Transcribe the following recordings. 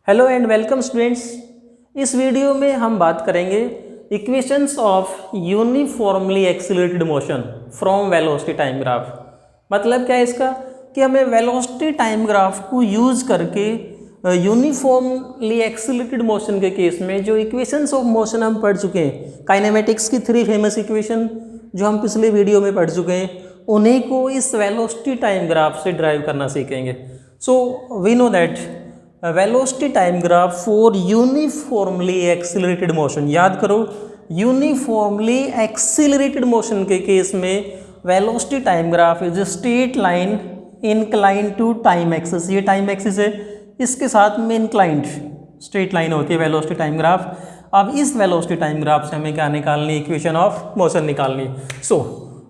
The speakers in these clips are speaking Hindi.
Hello and welcome students. इस वीडियो में हम बात करेंगे equations of uniformly accelerated motion from velocity time graph. मतलब क्या है इसका कि हमें वेलोसिटी टाइम ग्राफ को यूज़ करके यूनिफॉर्मली एक्सीलरेटेड मोशन के केस में जो इक्वेशंस ऑफ मोशन हम पढ़ चुके हैं, काइनेमेटिक्स की 3 फेमस इक्वेशन जो हम पिछले वीडियो में पढ़ चुके हैं, उन्हीं को इस वेलोसिटी टाइम ग्राफ से ड्राइव करना सीखेंगे। So we know that velocity time graph for uniformly accelerated motion, याद करो यूनिफॉर्मली एक्सीलरेटेड मोशन के केस में velocity time graph is straight line incline to time axis. ये टाइम एक्सिस है, इसके साथ में इंक्लाइंड स्ट्रेट लाइन होती है वेलोसिटी टाइम ग्राफ। अब इस वेलोसिटी टाइम ग्राफ से हमें क्या निकालनी है? इक्वेशन ऑफ मोशन निकालनी। So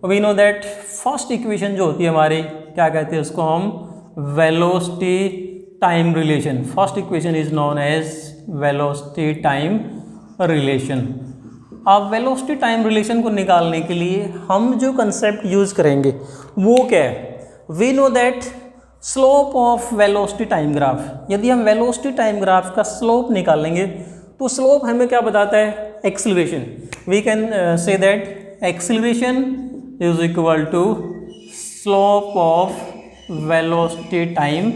we know that first equation जो होती है हमारी, क्या कहते हैं उसको हम? Velocity time relation. First equation is known as velocity time relation. अब वेलोसिटी टाइम रिलेशन को निकालने के लिए हम जो कंसेप्ट यूज करेंगे वो क्या है? We know that slope of velocity time graph. यदि हम वेलोसिटी टाइम ग्राफ का स्लोप निकालेंगे तो स्लोप हमें क्या बताता है? Acceleration. We can say that acceleration is equal to slope of velocity time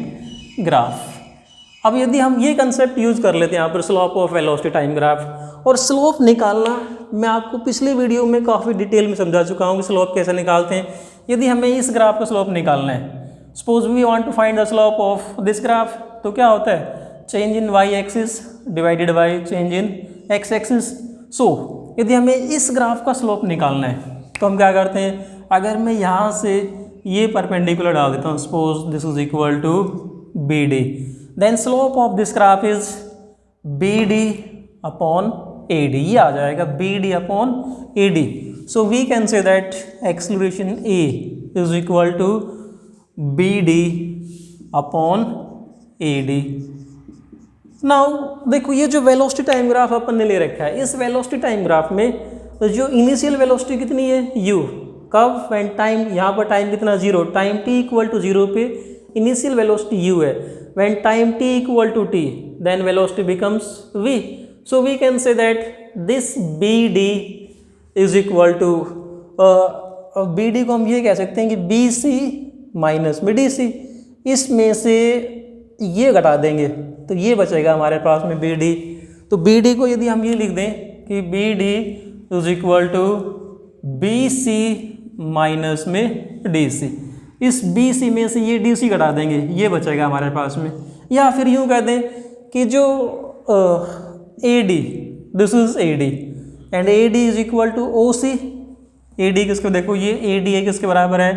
graph. अब यदि हम ये कंसेप्ट यूज कर लेते हैं यहाँ पर, slope of velocity time graph, और स्लोप निकालना मैं आपको पिछले वीडियो में काफ़ी डिटेल में समझा चुका हूँ कि स्लोप कैसे निकालते हैं। यदि हमें इस ग्राफ का स्लोप निकालना है, suppose we want to find the slope of this graph, तो क्या होता है? Change in Y axis divided by change in X axis. So यदि हमें इस ग्राफ का स्लोप निकालना है तो हम क्या करते हैं? अगर मैं यहाँ से ये परपेंडिकुलर डाल देता हूँ, suppose this is equal to BD, then slope of this graph is BD upon AD। ये आ जाएगा BD upon AD। So we can say that acceleration A is equal to BD upon AD। Now देखो ये जो वेलोसिटी टाइम ग्राफ अपन ने ले रखा है, इस वेलोसिटी टाइम ग्राफ में तो जो इनिशियल वेलोसिटी कितनी है? U। कब? व्हेन टाइम, यहाँ पर टाइम कितना? 0। टाइम t इक्वल टू 0 पे इनिशियल वेलोसिटी u है। When time t equal to t then velocity becomes v। So we can say that this bd is equal to, bd को हम ये कह सकते हैं कि bc माइनस में dc। इसमें से ये घटा देंगे तो ये बचेगा हमारे पास में bd। तो bd को यदि हम ये लिख दें कि bd is equal to bc minus में dc, इस BC में से ये DC घटा देंगे, ये बचेगा हमारे पास में। या फिर यूँ कह दें कि जो AD, this is AD and AD is equal to OC। AD किसको? देखो ये AD है, किसके बराबर है?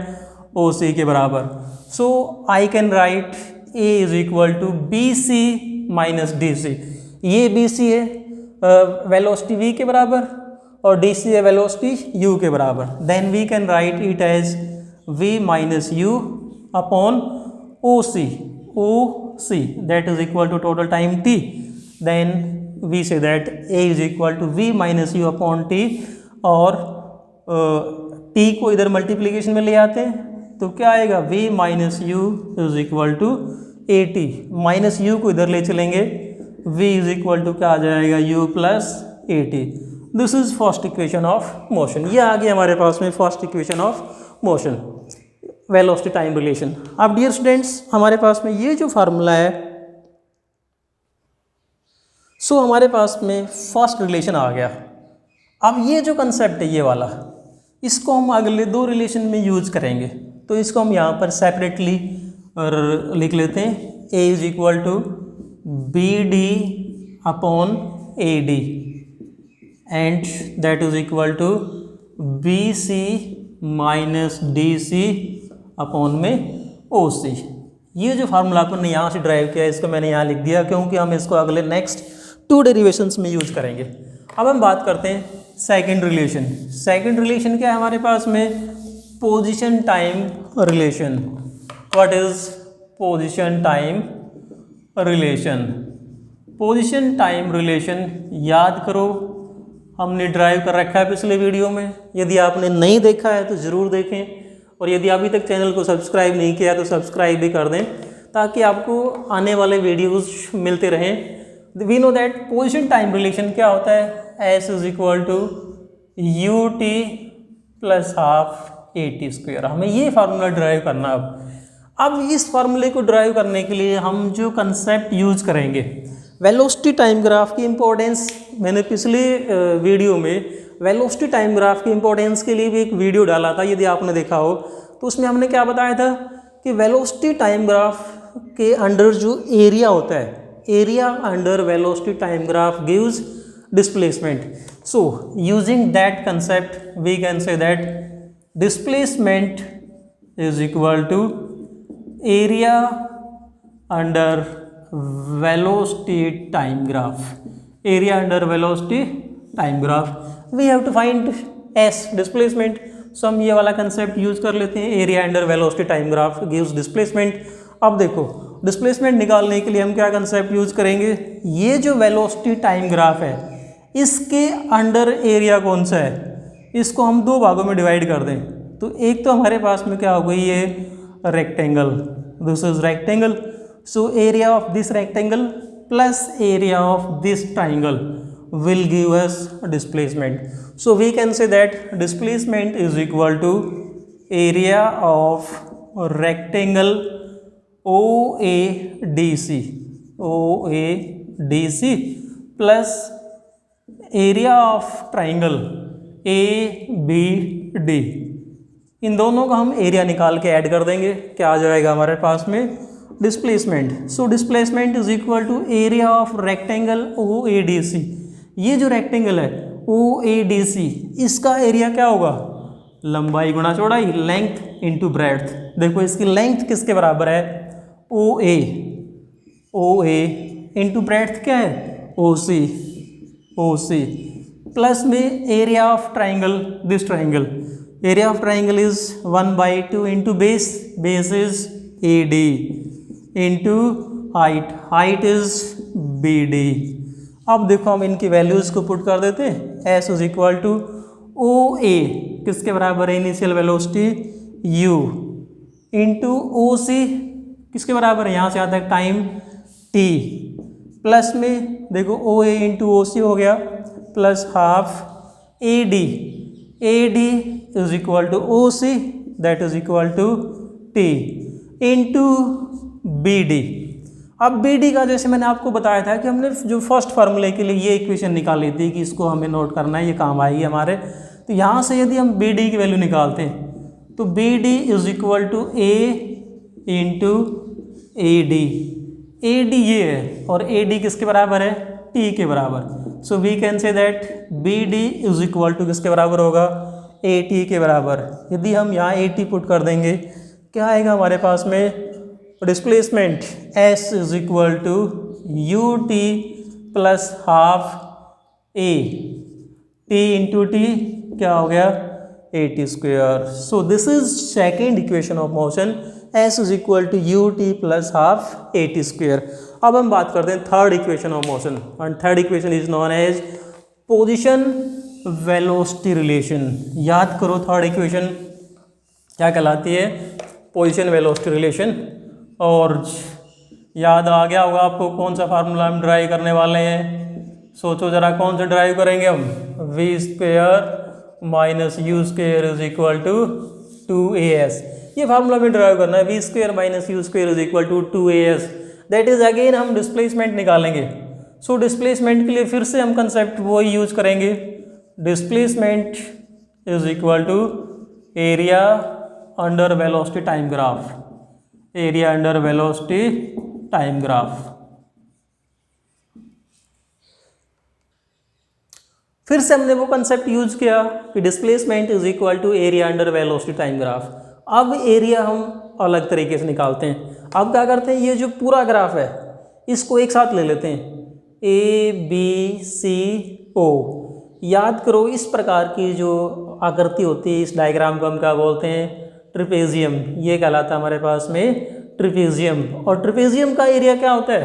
OC के बराबर। So I can write A is equal to BC minus DC। ये BC है वेलोसिटी V के बराबर और DC है वेलोसिटी U के बराबर। Then we can write it as V minus U upon OC that is equal to total time t। Then we say that A is equal to V minus U upon t, और t को इधर मल्टीप्लिकेशन में ले आते हैं तो क्या आएगा? V minus U is equal to AT। Minus U को इधर ले चलेंगे, V is equal to क्या आ जाएगा? U plus AT। This is first equation of motion. ये आ गया हमारे पास में first equation of motion, velocity time relation. अब डियर स्टूडेंट्स, हमारे पास में ये जो फार्मूला है, सो हमारे पास में फर्स्ट रिलेशन आ गया। अब ये जो कंसेप्ट है ये वाला, इसको हम अगले 2 रिलेशन में यूज करेंगे। तो इसको हम यहाँ पर सेपरेटली लिख लेते हैं। A is equal to BD upon AD and that is equal to BC minus DC upon में OC। ये जो फार्मूला अपन ने यहाँ से ड्राइव किया है, इसको मैंने यहाँ लिख दिया क्योंकि हम इसको अगले नेक्स्ट 2 डेरिवेशंस में यूज करेंगे। अब हम बात करते हैं सेकंड रिलेशन। सेकंड रिलेशन क्या है हमारे पास में? Position time relation. What is position time relation? Position time relation याद करो, हमने ड्राइव कर रखा है पिछले वीडियो में। यदि आपने नहीं देखा है तो ज़रूर देखें, और यदि अभी तक चैनल को सब्सक्राइब नहीं किया तो सब्सक्राइब भी कर दें ताकि आपको आने वाले वीडियोस मिलते रहें। We know that position time relation क्या होता है, S is equal to U T plus half A T square. हमें ये फार्मूला ड्राइव करना। अब इस फार्मूले को ड्राइव करने के लिए हम जो कंसेप्ट यूज करेंगे, वेलोसिटी टाइम ग्राफ की इम्पोर्टेंस, मैंने पिछले वीडियो में वेलोसिटी टाइम ग्राफ की इम्पोर्टेंस के लिए भी एक वीडियो डाला था, यदि आपने देखा हो तो उसमें हमने क्या बताया था कि वेलोसिटी टाइम ग्राफ के अंडर जो एरिया होता है, area under velocity time graph gives displacement. So using that concept we can say that displacement is equal to area under velocity time graph, area under velocity time graph। we have to find s displacement, so हम ये वाला कंसेप्ट यूज कर लेते हैं, area under velocity time graph gives displacement. अब देखो डिस्प्लेसमेंट निकालने के लिए हम क्या कंसेप्ट यूज करेंगे, ये जो वेलोसिटी टाइम ग्राफ है इसके अंडर एरिया कौन सा है, इसको हम दो भागों में डिवाइड कर दें। तो एक तो हमारे पास में क्या हो गई, ये rectangle, this is rectangle, so area of this rectangle plus area of this triangle will give us displacement। so we can say that displacement is equal to area of rectangle OADC plus area of triangle ABD। इन दोनों का हम एरिया निकाल के ऐड कर देंगे, क्या आ जाएगा हमारे पास में, displacement. So displacement is equal to area of rectangle OADC। ये जो रेक्टेंगल है OADC, इसका एरिया क्या होगा, लंबाई गुणा चौड़ाई, लेंथ इनटू ब्रेड्थ। देखो इसकी लेंथ किसके बराबर है, OA इनटू ब्रेड्थ क्या है, OC प्लस में area of triangle, this triangle, area of triangle is 1/2 into base, base is AD into height, height is BD। अब देखो हम इनकी वैल्यूज को पुट कर देते हैं, S is equal to OA किसके बराबर है, initial velocity U into OC किसके बराबर है, यहाँ से आता है टाइम T, प्लस में देखो OA इंटू OC हो गया, plus half AD is equal to OC that is equal to T into BD। अब BD का जैसे मैंने आपको बताया था कि हमने जो फर्स्ट फार्मूले के लिए ये इक्वेशन निकाली थी कि इसको हमें नोट करना है, ये काम आएगी हमारे। तो यहाँ से यदि हम BD की वैल्यू निकालते हैं तो BD is equal to A into AD। AD ये है और AD किसके बराबर है, T के बराबर। So we can say that BD is equal to किसके बराबर होगा, AT के बराबर। यदि हम यहाँ AT पुट कर देंगे क्या आएगा हमारे पास में, displacement S is equal to UT plus half A, T into T क्या हो गया, AT square. So this is second equation of motion, S is equal to UT plus half AT square. अब हम बात करते हैं third equation of motion, and third equation is known as position velocity relation. याद करो थर्ड इक्वेशन क्या कहलाती है, पोजिशन वेलोसिटी रिलेशन। और याद आ गया होगा आपको कौन सा फार्मूला हम ड्राइव करने वाले हैं, सोचो जरा कौन सा ड्राइव करेंगे हम, V square minus U square is equal to 2AS। ये फार्मूला में ड्राइव करना है, V square minus U square is equal to 2AS। That is again हम डिस्प्लेसमेंट निकालेंगे। सो डिस्प्लेसमेंट के लिए फिर से हम कंसेप्ट वो यूज करेंगे, displacement is equal to area under velocity time graph, area under velocity time graph. फिर से हमने वो कंसेप्ट यूज किया कि displacement is equal to area under velocity time graph. अब एरिया हम अलग तरीके से निकालते हैं। अब क्या करते हैं, ये जो पूरा ग्राफ है इसको एक साथ ले लेते हैं, ABCO। याद करो इस प्रकार की जो आकृति होती है, इस डायग्राम को हम क्या बोलते हैं, ट्रिपेजियम। ये कहलाता है हमारे पास में ट्रिपेजियम। और ट्रिपेजियम का एरिया क्या होता है,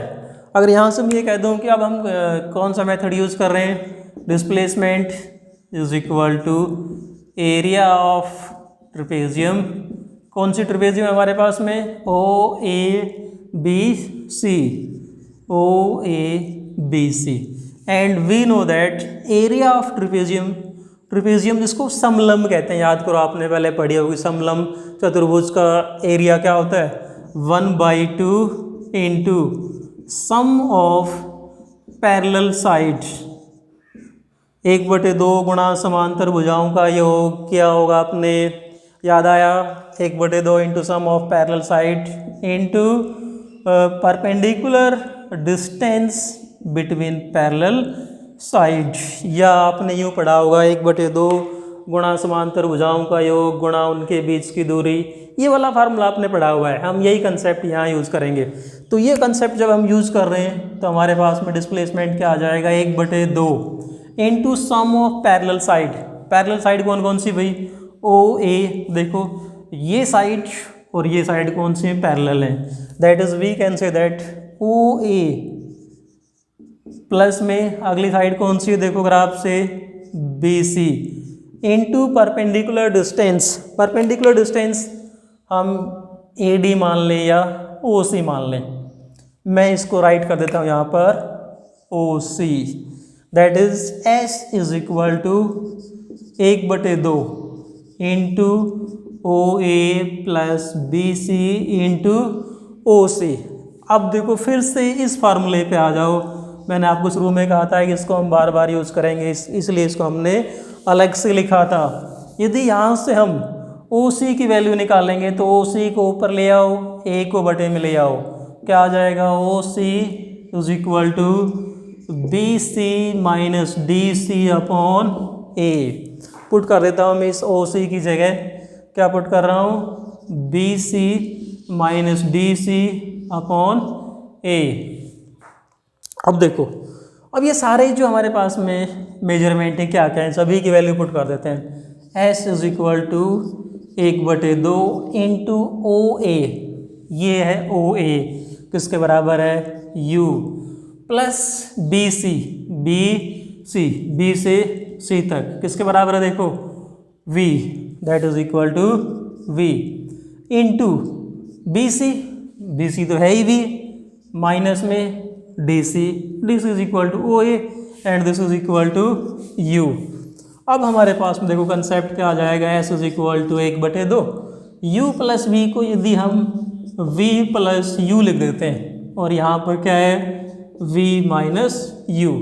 अगर यहाँ से मैं ये कह दूँ कि अब हम कौन सा मेथड यूज़ कर रहे हैं, displacement is equal to area of trapezium. कौन सी ट्रिपेजियम है हमारे पास में, B C, O A B C, and we know that area of trapezium, trapezium जिसको समलंब कहते हैं, याद करो आपने पहले पढ़ी होगी समलंब चतुर्भुज का एरिया क्या होता है 1/2 into sum of parallel sides, 1/2 गुणा समांतर भुजाओं का योग क्या होगा अपने याद आया 1/2 into sum of parallel side into perpendicular distance between parallel side, या आपने यूँ पढ़ा होगा 1/2 गुणा समांतर भुजाओं का योग गुणा उनके बीच की दूरी, ये वाला फार्मूला आपने पढ़ा हुआ है। हम यही कंसेप्ट यहाँ यूज़ करेंगे। तो ये कंसेप्ट जब हम यूज़ कर रहे हैं तो हमारे पास में डिस्प्लेसमेंट क्या आ जाएगा 1/2 into sum of parallel side. Parallel side कौन कौन सी भाई, ओ ए, देखो ये साइड और ये साइड कौन सी पैरेलल हैं, that is we can say that O A plus में अगली साइड कौन सी है देखो ग्राफ से B C into perpendicular distance, perpendicular distance हम ए डी मान लें या ओ सी मान लें, मैं इसको राइट कर देता हूँ यहाँ पर O C, that is S is equal to 1/2 into O A plus B C into O C. अब देखो फिर से इस फार्मूले पे आ जाओ, मैंने आपको शुरू में कहा था कि इसको हम बार बार यूज़ करेंगे, इसलिए इसको हमने अलग से लिखा था। यदि यहाँ से हम ओ सी की वैल्यू निकालेंगे तो ओ सी को ऊपर ले आओ, ए को बटे में ले आओ, क्या आ जाएगा O C is equal to B C minus D C upon A. Put कर देता हूँ मैं इस ओ सी की जगह, क्या पुट कर रहा हूँ B C minus D C upon A. अब देखो, अब ये सारे जो हमारे पास में मेजरमेंट है क्या क्या है, सभी की वैल्यू पुट कर देते हैं। S is equal to 1/2 into O A, ये है ओ ए किसके बराबर है U, plus B C, B से सी तक किसके बराबर है देखो v, that is equal to v into B C तो है ही v, माइनस में D C is equal to O A and this is equal to u। अब हमारे पास में देखो कंसेप्ट क्या आ जाएगा, s is equal to 1/2 u plus v को यदि हम v प्लस u लिख देते हैं और यहाँ पर क्या है v माइनस u,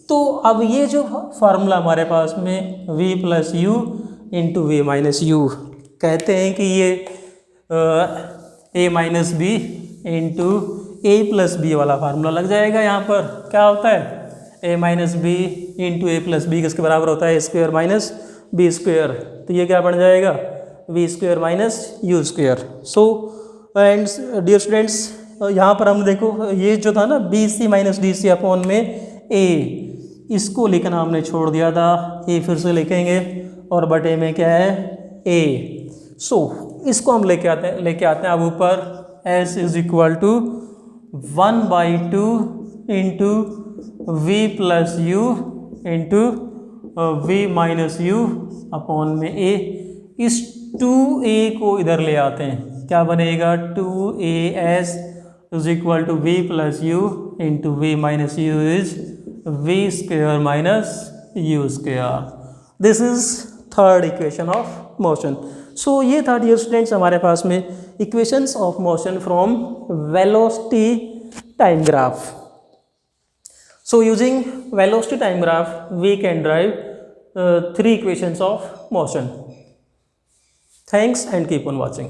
तो अब ये जो फार्मूला हमारे पास में v plus you into we minus u, कहते हैं कि ये a minus b into a plus b वाला फार्मूला लग जाएगा। यहाँ पर क्या होता है a minus b into a plus b किसके बराबर होता है a² माइनस बी स्क्वेयर, तो ये क्या बन जाएगा v² minus u square. So and dear students, यहाँ पर हम देखो ये जो था ना B C minus D C upon में a, इसको लिखना हमने छोड़ दिया था, ए फिर से लिखेंगे और बटे में क्या है ए। सो इसको हम लेके आते हैं अब ऊपर, s is equal to 1/2 into v plus you into we minus u upon में ए। इस 2a को इधर ले आते हैं, क्या बनेगा 2as is equal to V plus you into we minus U is v² minus u square. This is third equation of motion. So ये था डियर स्टूडेंट्स हमारे पास में equations of motion from velocity time graph. So using velocity time graph we can drive 3 equations of motion. Thanks and keep on watching.